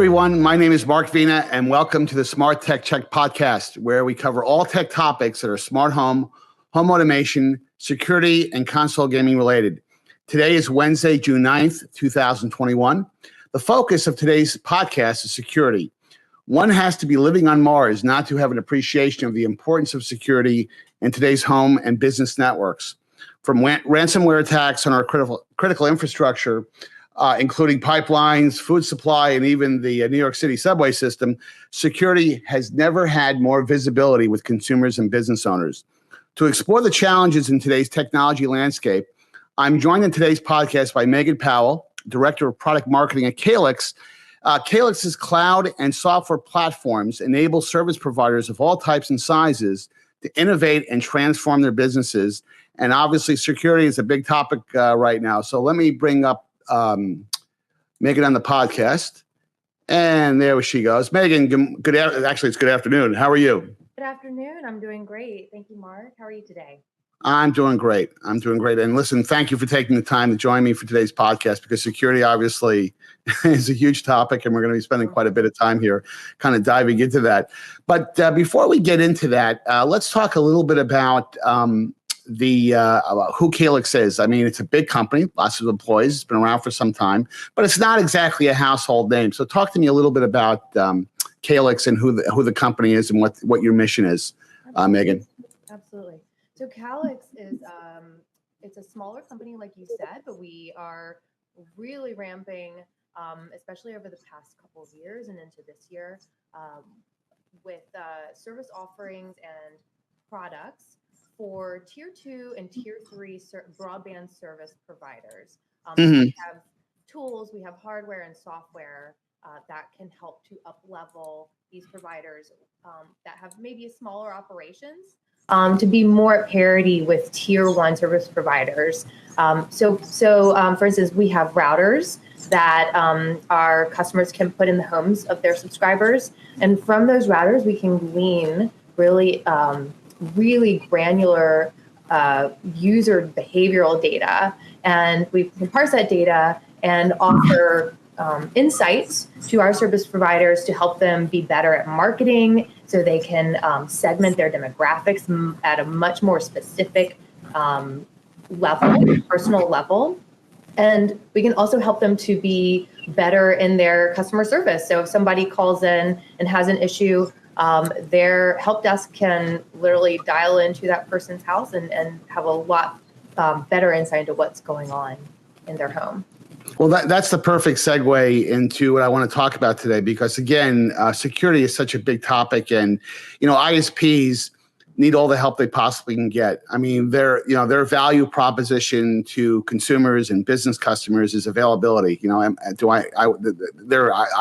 everyone. My name is Mark Vina, and welcome to the Smart Tech Check podcast, where we cover all tech topics that are smart home, home automation, security, and console gaming related. Today is Wednesday, June 9th, 2021. The focus of today's podcast is security. One has to be living on Mars not to have an appreciation of the importance of security in today's home and business networks. From ransomware attacks on our critical infrastructure, including pipelines, food supply, and even the New York City subway system, security has never had more visibility with consumers and business owners. To explore the challenges in today's technology landscape, I'm joined in today's podcast by Megan Powell, Director of Product Marketing at Calix. Calix's cloud and software platforms enable service providers of all types and sizes to innovate and transform their businesses. And obviously, security is a big topic right now. So let me bring up Megan on the podcast, and there she goes. Megan, actually, it's good afternoon. How are you? Good afternoon. I'm doing great. Thank you, Mark. How are you today? I'm doing great. And listen, thank you for taking the time to join me for today's podcast, because security obviously is a huge topic, and we're going to be spending quite a bit of time here kind of diving into that. But before we get into that, let's talk a little bit about who Calix is. I mean, it's a big company, lots of employees. It's been around for some time, but it's not exactly a household name. So talk to me a little bit about Calix and who the company is and what your mission is, Megan. Absolutely. So Calix is it's a smaller company, like you said, but we are really ramping, especially over the past couple of years and into this year, with service offerings and products for tier 2 and tier 3 broadband service providers. We have tools, we have hardware and software that can help to up-level these providers that have maybe smaller operations to be more at parity with tier 1 service providers. So for instance, we have routers that our customers can put in the homes of their subscribers. And from those routers, we can glean really granular user behavioral data, and we can parse that data and offer insights to our service providers to help them be better at marketing, so they can segment their demographics at a much more specific level, personal level. And we can also help them to be better in their customer service. So if somebody calls in and has an issue, their help desk can literally dial into that person's house and have a lot better insight into what's going on in their home. Well, that's the perfect segue into what I want to talk about today, because again, security is such a big topic, and ISPs need all the help they possibly can get. I mean, their value proposition to consumers and business customers is availability. I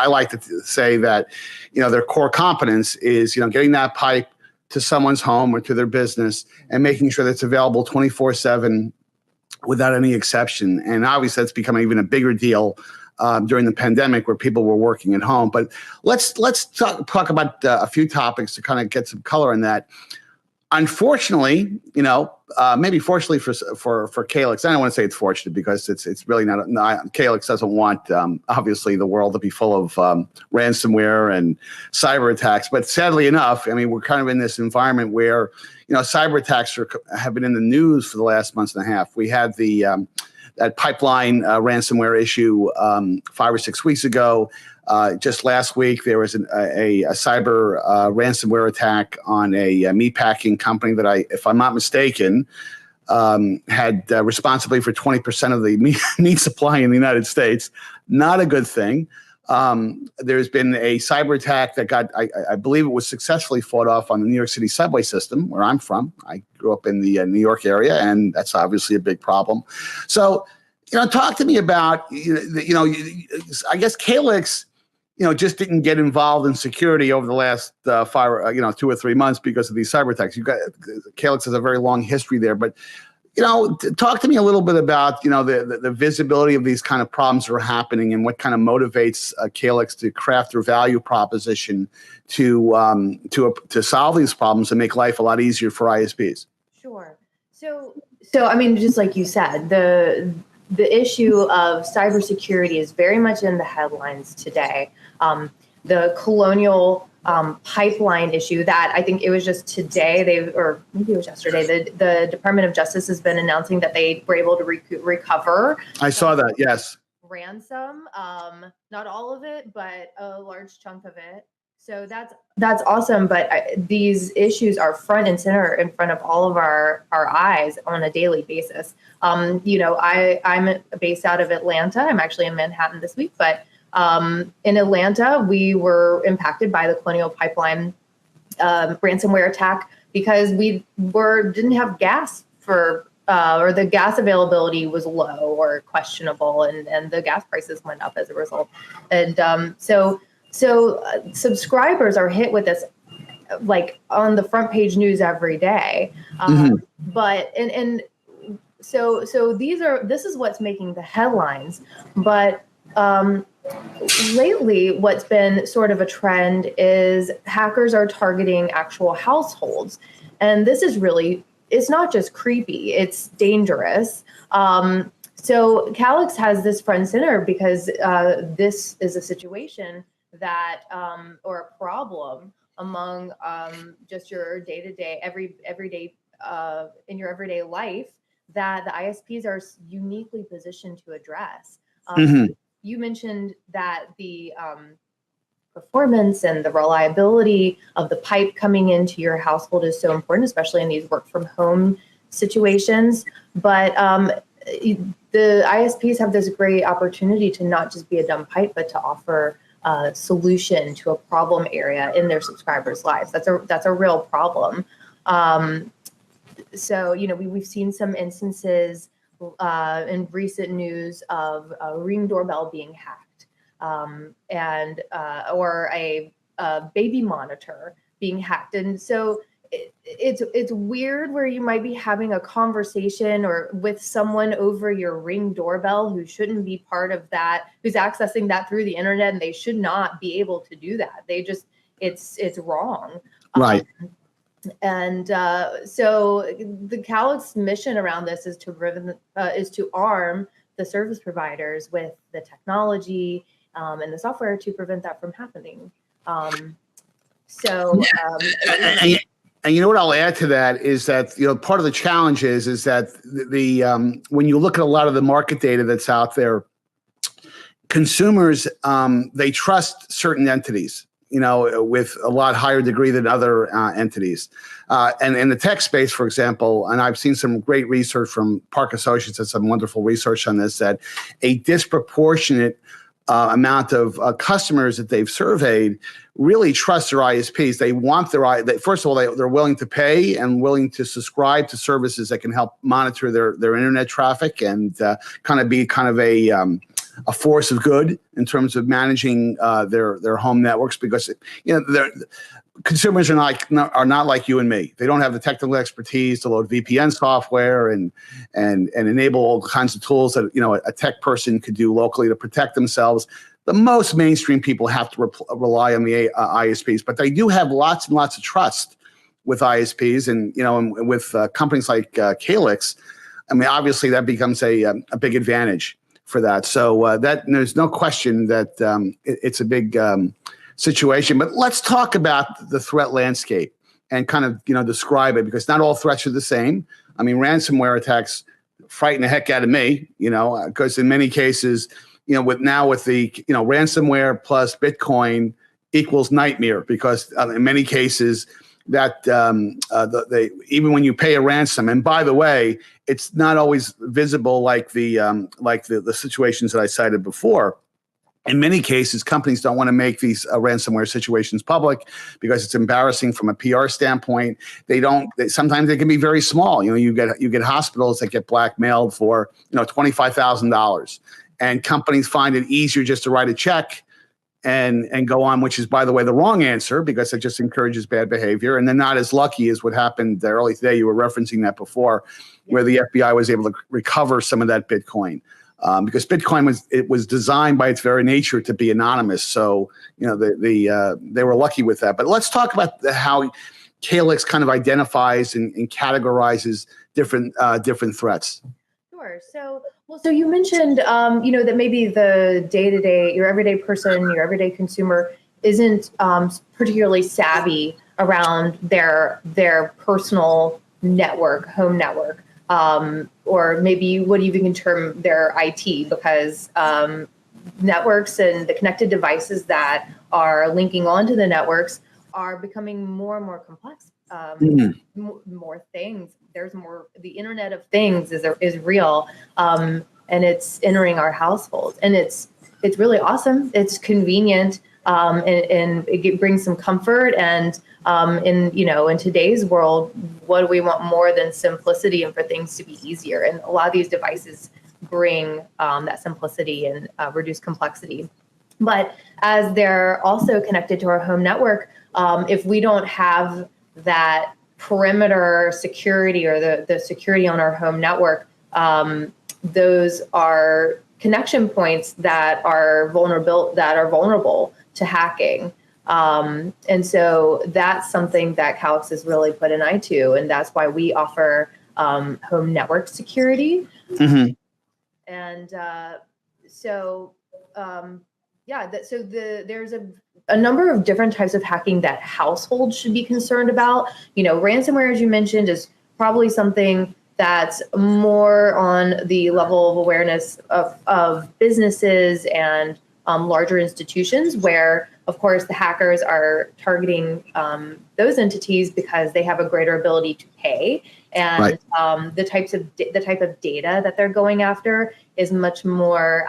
like to say that, their core competence is, getting that pipe to someone's home or to their business and making sure that it's available 24/7 without any exception. And obviously that's becoming even a bigger deal during the pandemic, where people were working at home. But let's talk about a few topics to kind of get some color on that. Unfortunately, maybe fortunately for Calix, I don't want to say it's fortunate, because it's really not. Calix doesn't want obviously the world to be full of ransomware and cyber attacks. But sadly enough, I mean, we're kind of in this environment where cyber attacks have been in the news for the last month and a half. We had that pipeline ransomware issue 5 or 6 weeks ago. Just last week, there was a cyber ransomware attack on a meatpacking company that if I'm not mistaken, had responsibility for 20% of the meat supply in the United States. Not a good thing. There's been a cyber attack that I believe it was successfully fought off on the New York City subway system, where I'm from. I grew up in the New York area, and that's obviously a big problem. So, talk to me about, I guess Calix, just didn't get involved in security over the last 2 or 3 months because of these cyber attacks. Calix has a very long history there, but talk to me a little bit about the visibility of these kind of problems that are happening, and what kind of motivates Calix to craft their value proposition to solve these problems and make life a lot easier for ISPs. Sure. So I mean, just like you said, the issue of cybersecurity is very much in the headlines today. The Colonial pipeline issue that I think it was just today, or maybe it was yesterday, the Department of Justice has been announcing that they were able to recover. I saw that. Yes. Ransom, not all of it, but a large chunk of it. So that's awesome. But these issues are front and center in front of all of our eyes on a daily basis. I'm based out of Atlanta. I'm actually in Manhattan this week, but in Atlanta, we were impacted by the Colonial Pipeline ransomware attack because we didn't have gas for, or the gas availability was low or questionable, and the gas prices went up as a result. And so subscribers are hit with this, like on the front page news every day. But so this is what's making the headlines. But lately, what's been sort of a trend is hackers are targeting actual households, and this is really, it's not just creepy, it's dangerous. So Calix has this front and center because this is a situation that, or a problem among just your day-to-day, everyday, in your everyday life, that the ISPs are uniquely positioned to address. You mentioned that the performance and the reliability of the pipe coming into your household is so important, especially in these work from home situations. But the ISPs have this great opportunity to not just be a dumb pipe, but to offer a solution to a problem area in their subscribers' lives. That's a real problem. So, we've seen some instances in recent news of a Ring doorbell being hacked, and or a baby monitor being hacked. And so it's weird where you might be having a conversation or with someone over your Ring doorbell who shouldn't be part of that, who's accessing that through the internet, and they should not be able to do that. It's wrong. Right. And so the Calix mission around this is to arm the service providers with the technology and the software to prevent that from happening. And you know what I'll add to that is that part of the challenge is that the when you look at a lot of the market data that's out there, consumers they trust certain entities, with a lot higher degree than other entities. And in the tech space, for example, and I've seen some great research from Park Associates and some wonderful research on this, that a disproportionate amount of customers that they've surveyed really trust their ISPs. They want first of all, they're willing to pay and willing to subscribe to services that can help monitor their internet traffic and kind of a force of good in terms of managing their home networks, because consumers are not like you and me. They don't have the technical expertise to load VPN software and enable all kinds of tools that a tech person could do locally to protect themselves. The most mainstream people have to rely on the ISPs, but they do have lots and lots of trust with ISPs, and with companies like Calix. I mean, obviously that becomes a big advantage for that. So that there's no question that it's a big situation. But let's talk about the threat landscape and kind of describe it, because not all threats are the same. I mean, ransomware attacks frighten the heck out of me, because in many cases, with the ransomware plus Bitcoin equals nightmare, because in many cases that even when you pay a ransom, and by the way, it's not always visible like the situations that I cited before. In many cases, companies don't want to make these ransomware situations public because it's embarrassing from a PR standpoint. Sometimes they can be very small. You get hospitals that get blackmailed for $25,000, and companies find it easier just to write a check and go on, which is, by the way, the wrong answer, because it just encourages bad behavior. And they're not as lucky as what happened early today. You were referencing that before, where the FBI was able to recover some of that Bitcoin. Because Bitcoin was designed by its very nature to be anonymous, so they were lucky with that. But let's talk about how Calix kind of identifies and categorizes different threats. Sure. Sure. So you mentioned, that maybe the day-to-day, your everyday person, your everyday consumer isn't particularly savvy around their personal network, home network, or maybe you would even term their IT, because networks and the connected devices that are linking onto the networks are becoming more and more complex. More things. There's more. The Internet of Things is real, and it's entering our households, and it's really awesome. It's convenient, and it brings some comfort. And in today's world, what do we want more than simplicity and for things to be easier? And a lot of these devices bring that simplicity and reduce complexity. But as they're also connected to our home network, if we don't have that perimeter security or the security on our home network, those are connection points that are vulnerable to hacking. And so that's something that Calix has really put an eye to, and that's why we offer home network security. Mm-hmm. And there's a number of different types of hacking that households should be concerned about. Ransomware, as you mentioned, is probably something that's more on the level of awareness of businesses and larger institutions, where, of course, the hackers are targeting those entities because they have a greater ability to pay. And right. The type of data that they're going after is much more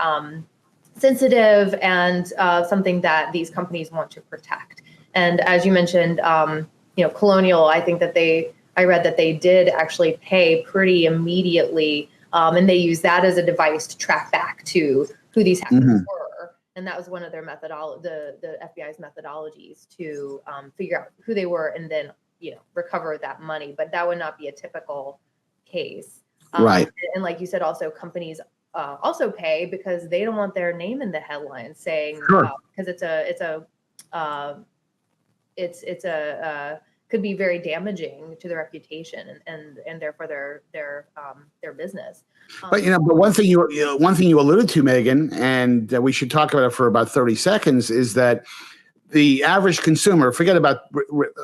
sensitive and something that these companies want to protect. And as you mentioned, Colonial, I think that I read that they did actually pay pretty immediately, and they use that as a device to track back to who these hackers were. And that was one of their the FBI's methodologies to figure out who they were and then recover that money. But that would not be a typical case. Right. And like you said, also companies also pay because they don't want their name in the headlines saying, sure. Because could be very damaging to their reputation and therefore their business. But one thing you alluded to, Megan, and we should talk about it for about 30 seconds, is that the average consumer,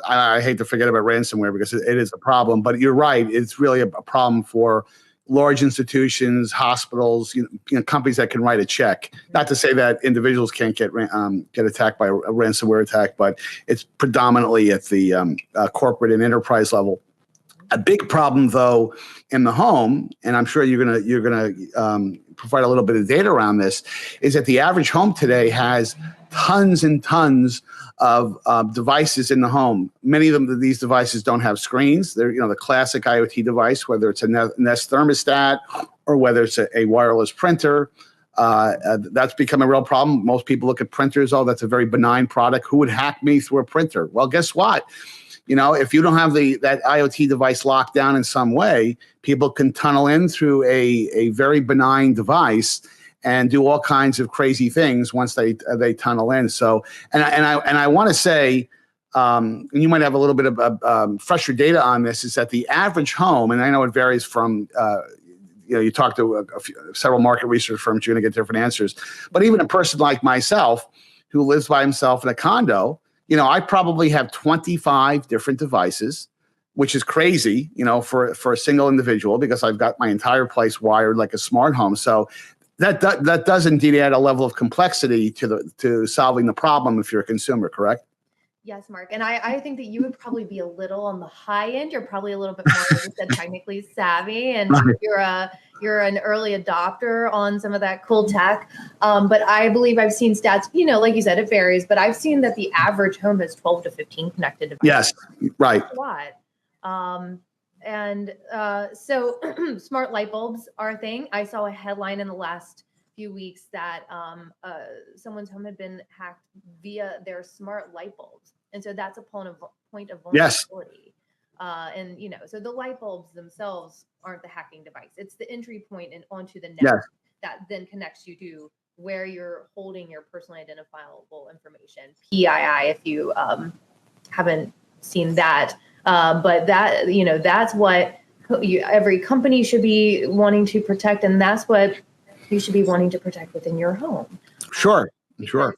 I hate to forget about ransomware because it is a problem, but you're right, it's really a problem for large institutions, hospitals, companies that can write a check. Not to say that individuals can't get attacked by a ransomware attack, but it's predominantly at the corporate and enterprise level. A big problem, though, in the home, and I'm sure you're gonna provide a little bit of data around this, is that the average home today has tons and tons of devices in the home. Many of these devices don't have screens. They're the classic IoT device, whether it's a Nest thermostat or whether it's a wireless printer. That's become a real problem. Most people look at printers. Oh, that's a very benign product. Who would hack me through a printer? Well, guess what? If you don't have that IoT device locked down in some way, people can tunnel in through a very benign device and do all kinds of crazy things once they tunnel in. So, and I want to say, and you might have a little bit of fresher data on this, is that the average home, and I know it varies from, you talk to several market research firms, you're going to get different answers. But even a person like myself who lives by himself in a condo, I probably have 25 different devices, which is crazy, for a single individual, because I've got my entire place wired like a smart home. So that does indeed add a level of complexity to solving the problem if you're a consumer, correct? Yes, Mark. And I think that you would probably be a little on the high end. You're probably a little bit more, like you said, technically savvy, and you're an early adopter on some of that cool tech. But I believe I've seen stats, like you said, it varies, but I've seen that the average home has 12 to 15 connected devices. Yes, right. That's a lot. So smart light bulbs are a thing. I saw a headline in the last few weeks that someone's home had been hacked via their smart light bulbs. And so that's a point of vulnerability. Yes. So the light bulbs themselves aren't the hacking device. It's the entry point onto the network that then connects you to where you're holding your personally identifiable information, PII, if you haven't seen that. But that, that's what every company should be wanting to protect, and that's what you should be wanting to protect within your home. Sure, Because, sure.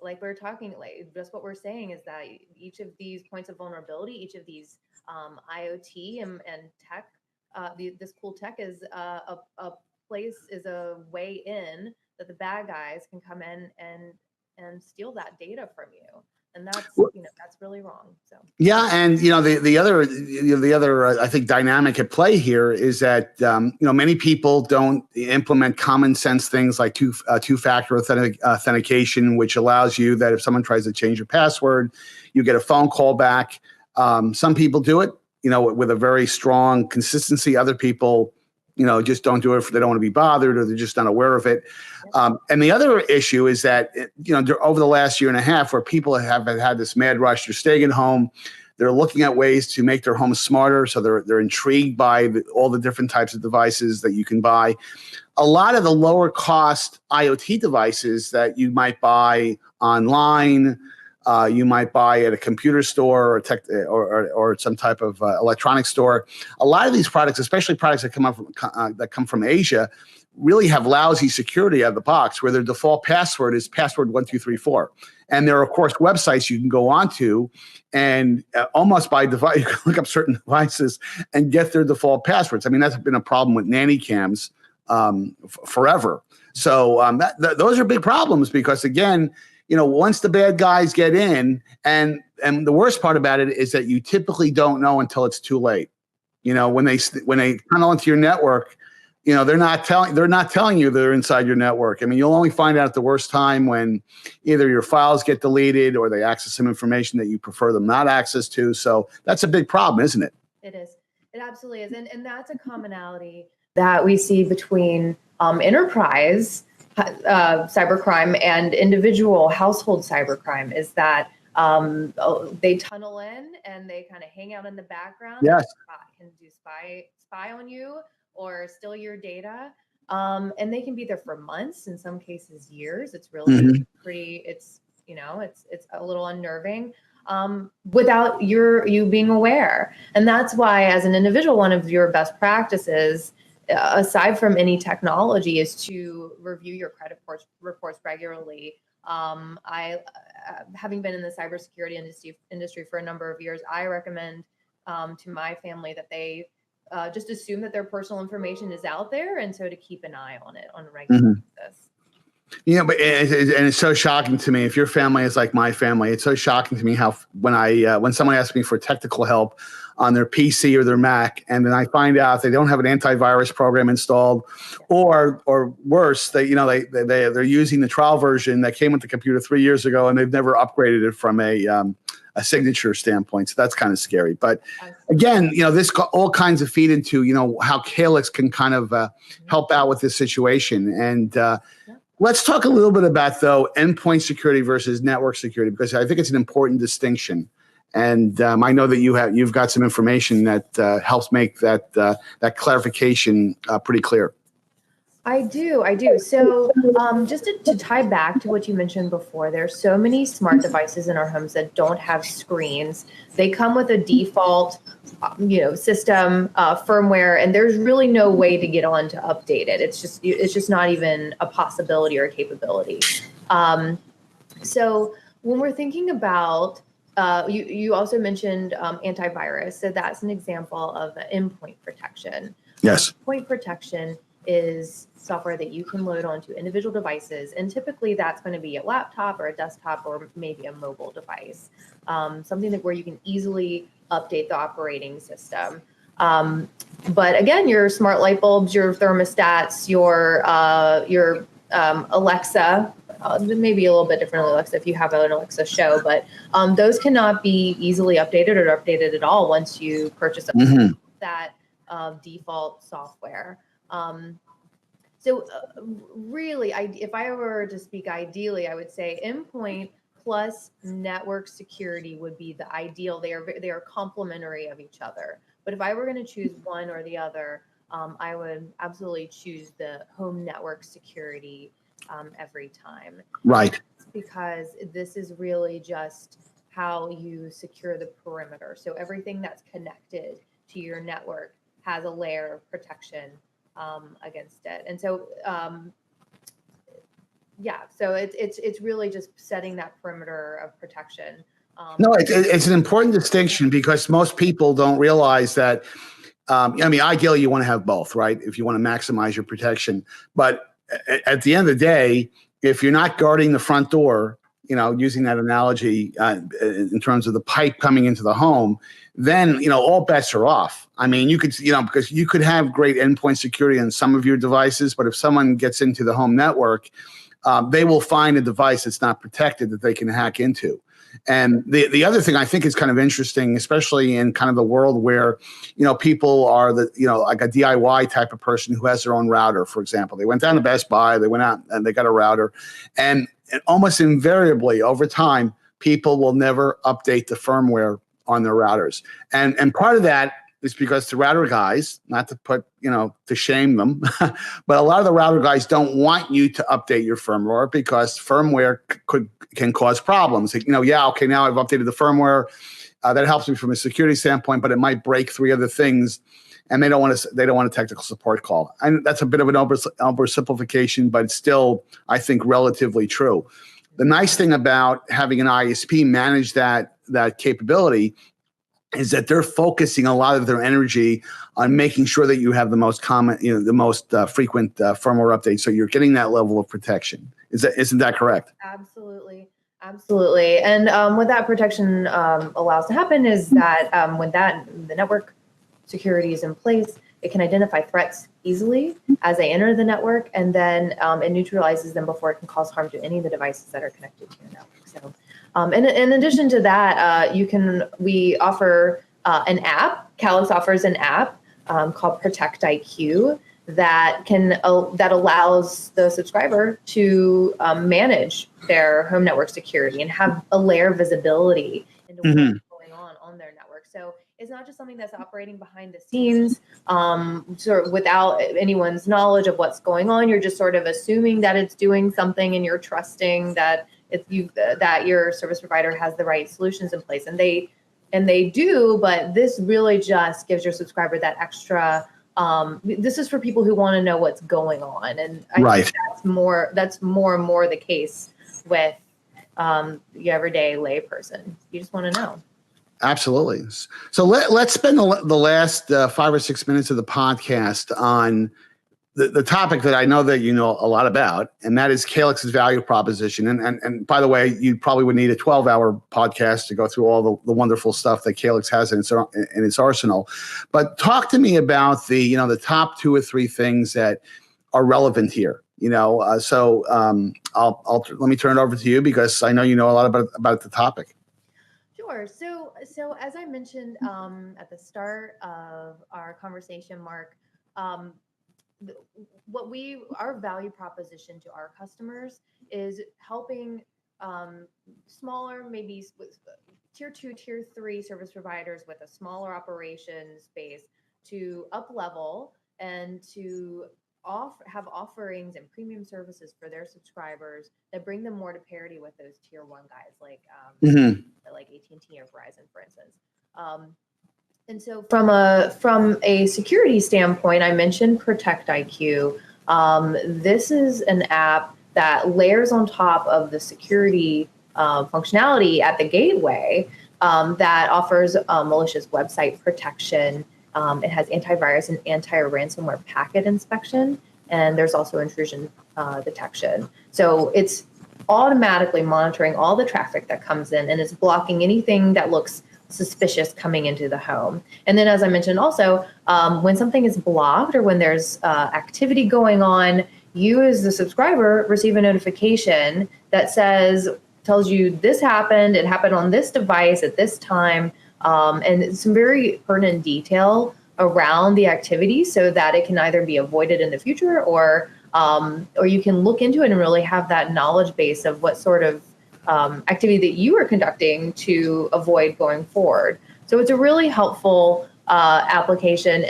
like we're talking, like just what we're saying is that each of these points of vulnerability, each of these IoT and tech, this cool tech is a place, is a way in that the bad guys can come in and steal that data from you, and that's that's really wrong. So Yeah, and the other I think dynamic at play here is that many people don't implement common sense things like two-factor authentication, which allows you that if someone tries to change your password, you get a phone call back. Some people do it, with a very strong consistency. Other people, just don't do it if they don't want to be bothered, or they're just not aware of it. And the other issue is that, over the last year and a half, where people have had this mad rush, they're staying at home, they're looking at ways to make their homes smarter. So they're intrigued by all the different types of devices that you can buy. A lot of the lower cost IoT devices that you might buy online, you might buy at a computer store or some type of electronic store. A lot of these products, especially products that come from Asia, really have lousy security out of the box, where their default password is password 1234. And there are, of course, websites you can go onto, and almost by device, you can look up certain devices and get their default passwords. I mean, that's been a problem with nanny cams forever. So those are big problems, because, again, once the bad guys get in, and the worst part about it is that you typically don't know until it's too late. When they tunnel into your network, they're not telling you they're inside your network. I mean, you'll only find out at the worst time, when either your files get deleted or they access some information that you prefer them not access to. So that's a big problem, isn't it? it is. It absolutely is, and that's a commonality that we see between enterprise cybercrime and individual household cybercrime, is that they tunnel in and they kind of hang out in the background. Yes. Can do spy on you or steal your data, and they can be there for months, in some cases years. It's really pretty. It's it's a little unnerving without you being aware, and that's why, as an individual, one of your best practices, aside from any technology, is to review your credit reports regularly. Having been in the cybersecurity industry for a number of years, I recommend to my family that they just assume that their personal information is out there, and so to keep an eye on it on a regular basis. But it's so shocking to me. If your family is like my family, it's so shocking to me how when someone asks me for technical help on their PC or their Mac, and then I find out they don't have an antivirus program installed, or worse, they're using the trial version that came with the computer 3 years ago, and they've never upgraded it from a signature standpoint. So that's kind of scary. But again, this all kinds of feed into how Calyx can kind of help out with this situation. And let's talk a little bit about, though, endpoint security versus network security, because I think it's an important distinction. And I know that you've got some information that helps make that clarification pretty clear. I do. So just to tie back to what you mentioned before, there's so many smart devices in our homes that don't have screens. They come with a default, system firmware, and there's really no way to get on to update it. It's just not even a possibility or a capability. So when we're thinking about, you also mentioned antivirus. So that's an example of endpoint protection. Yes. Endpoint protection is software that you can load onto individual devices, and typically that's going to be a laptop or a desktop or maybe a mobile device, something where you can easily update the operating system. But again, your smart light bulbs, your thermostats, your Alexa, maybe a little bit different Alexa if you have an Alexa show, but those cannot be easily updated or updated at all once you purchase that default software. So really, if I were to speak ideally, I would say endpoint plus network security would be the ideal. They are complementary of each other. But if I were going to choose one or the other, I would absolutely choose the home network security every time. Right. Because this is really just how you secure the perimeter. So everything that's connected to your network has a layer of protection against it. And so, so it's really just setting that perimeter of protection. No, it's an important distinction because most people don't realize that. I mean, ideally, you want to have both, right? If you want to maximize your protection. But at the end of the day, if you're not guarding the front door, using that analogy in terms of the pipe coming into the home, then, all bets are off. I mean, you could, because you could have great endpoint security on some of your devices, but if someone gets into the home network, they will find a device that's not protected that they can hack into. And the other thing I think is kind of interesting, especially in kind of the world where, people are like a DIY type of person who has their own router, for example. They went down to Best Buy, they went out and they got a router. And almost invariably over time, people will never update the firmware on their routers. And part of that is because the router guys, not to put, to shame them, but a lot of the router guys don't want you to update your firmware because firmware can cause problems. Now I've updated the firmware. That helps me from a security standpoint, but it might break 3 other things, and they don't want a technical support call. And that's a bit of an oversimplification, but it's still, I think, relatively true. The nice thing about having an ISP manage that capability is that they're focusing a lot of their energy on making sure that you have the most common, the most frequent firmware updates. So you're getting that level of protection. Isn't that correct? Absolutely. And what that protection allows to happen is that when the network security is in place, it can identify threats easily as they enter the network, and then it neutralizes them before it can cause harm to any of the devices that are connected to your network. So, in addition to that, we offer an app. Calix offers an app called Protect IQ that allows the subscriber to manage their home network security and have a layer of visibility into what's going on their network. So it's not just something that's operating behind the scenes, sort of without anyone's knowledge of what's going on. You're just sort of assuming that it's doing something, and you're trusting that that your service provider has the right solutions in place, and they do. But this really just gives your subscriber that extra. This is for people who want to know what's going on, and I think that's more and more the case with the everyday lay person. You just want to know. Absolutely. So let's spend the last 5 or 6 minutes of the podcast on the topic that I know that you know a lot about, and that is Calix's value proposition. And by the way, you probably would need a 12-hour podcast to go through all the wonderful stuff that Calix has in its arsenal. But talk to me about the top 2 or 3 things that are relevant here. So let me turn it over to you because I know you know a lot about the topic. Sure. So as I mentioned at the start of our conversation, Mark, our value proposition to our customers is helping smaller, maybe with tier 2, tier 3 service providers with a smaller operation space to up level and to have offerings and premium services for their subscribers that bring them more to parity with those tier 1 guys like AT&T or Verizon, for instance. And so from a security standpoint, I mentioned Protect IQ. This is an app that layers on top of the security functionality at the gateway that offers malicious website protection. It has antivirus and anti-ransomware packet inspection, and there's also intrusion detection. So it's automatically monitoring all the traffic that comes in, and it's blocking anything that looks suspicious coming into the home. And then, as I mentioned also, when something is blocked or when there's activity going on, you as the subscriber receive a notification that tells you this happened, it happened on this device at this time, and some very pertinent detail around the activity so that it can either be avoided in the future or you can look into it and really have that knowledge base of what sort of activity that you are conducting to avoid going forward. So it's a really helpful application,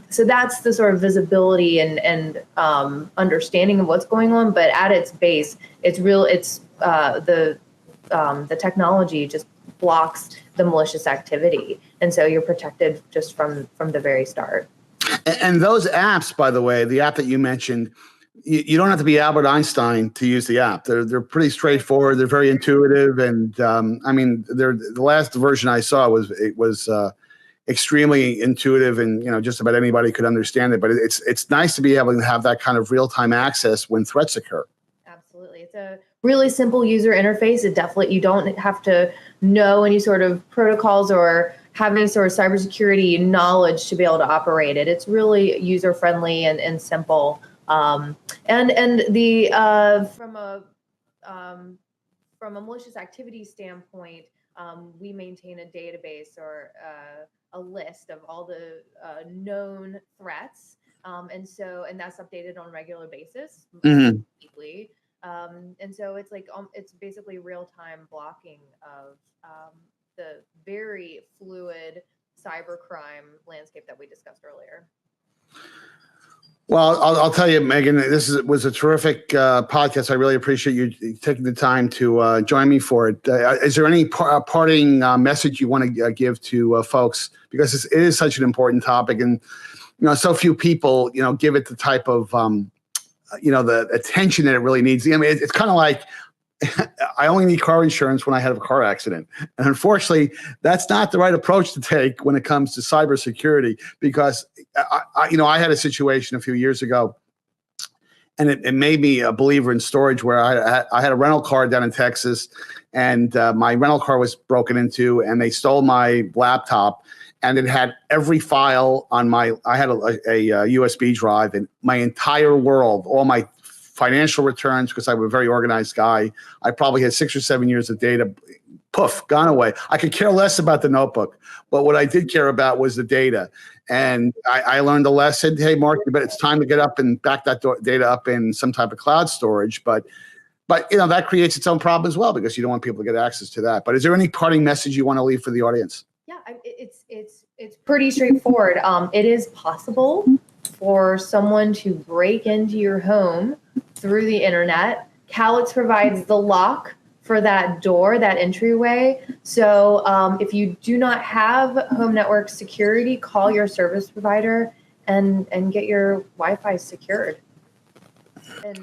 so that's the sort of visibility and understanding of what's going on. But at its base, the technology just blocks the malicious activity. And so you're protected just from the very start. And those apps, by the way, the app that you mentioned, you don't have to be Albert Einstein to use the app. They're pretty straightforward. They're very intuitive, and I mean, the last version I saw was extremely intuitive, and just about anybody could understand it. But it's nice to be able to have that kind of real time access when threats occur. Absolutely, it's a really simple user interface. You don't have to know any sort of protocols or have any sort of cybersecurity knowledge to be able to operate it. It's really user friendly and simple. And the from a malicious activity standpoint, we maintain a database or a list of all the known threats, and that's updated on a regular basis, weekly. And so it's it's basically real time blocking of the very fluid cybercrime landscape that we discussed earlier. Well, I'll tell you, Megan, was a terrific podcast. I really appreciate you taking the time to join me for it. Is there any parting message you want to give to folks? Because it is such an important topic, and so few people give it the type of the attention that it really needs. I mean, it's kind of like I only need car insurance when I have a car accident. And unfortunately, that's not the right approach to take when it comes to cybersecurity, because I had a situation a few years ago, and it made me a believer in storage, where I had a rental car down in Texas, and my rental car was broken into, and they stole my laptop, and it had every file on I had a USB drive, and my entire world, all my financial returns, because I'm a very organized guy. I probably had 6 or 7 years of data, poof, gone away. I could care less about the notebook, but what I did care about was the data. And I learned a lesson. Hey, Mark, but it's time to get up and back that data up in some type of cloud storage. But that creates its own problem as well, because you don't want people to get access to that. But is there any parting message you want to leave for the audience? Yeah, it's pretty straightforward. It is possible for someone to break into your home through the internet. Calix provides the lock for that door, that entryway. So if you do not have home network security, call your service provider and get your Wi-Fi secured. And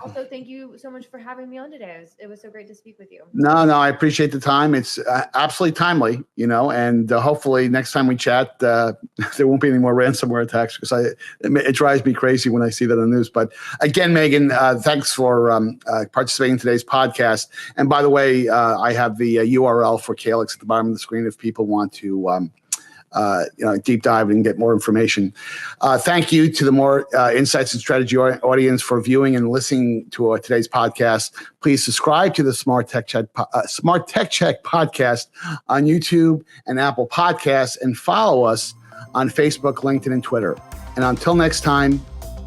also, thank you so much for having me on today. It was so great to speak with you. No, I appreciate the time. It's absolutely timely, and hopefully next time we chat, there won't be any more ransomware attacks, because it drives me crazy when I see that on the news. But again, Megan, thanks for participating in today's podcast. And by the way, I have the URL for Calix at the bottom of the screen if people want to deep dive and get more information. Thank you to the More Insights and Strategy audience for viewing and listening to today's podcast. Please subscribe to the Smart Tech Check podcast on YouTube and Apple Podcasts, and follow us on Facebook, LinkedIn, and Twitter. And until next time,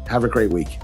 have a great week.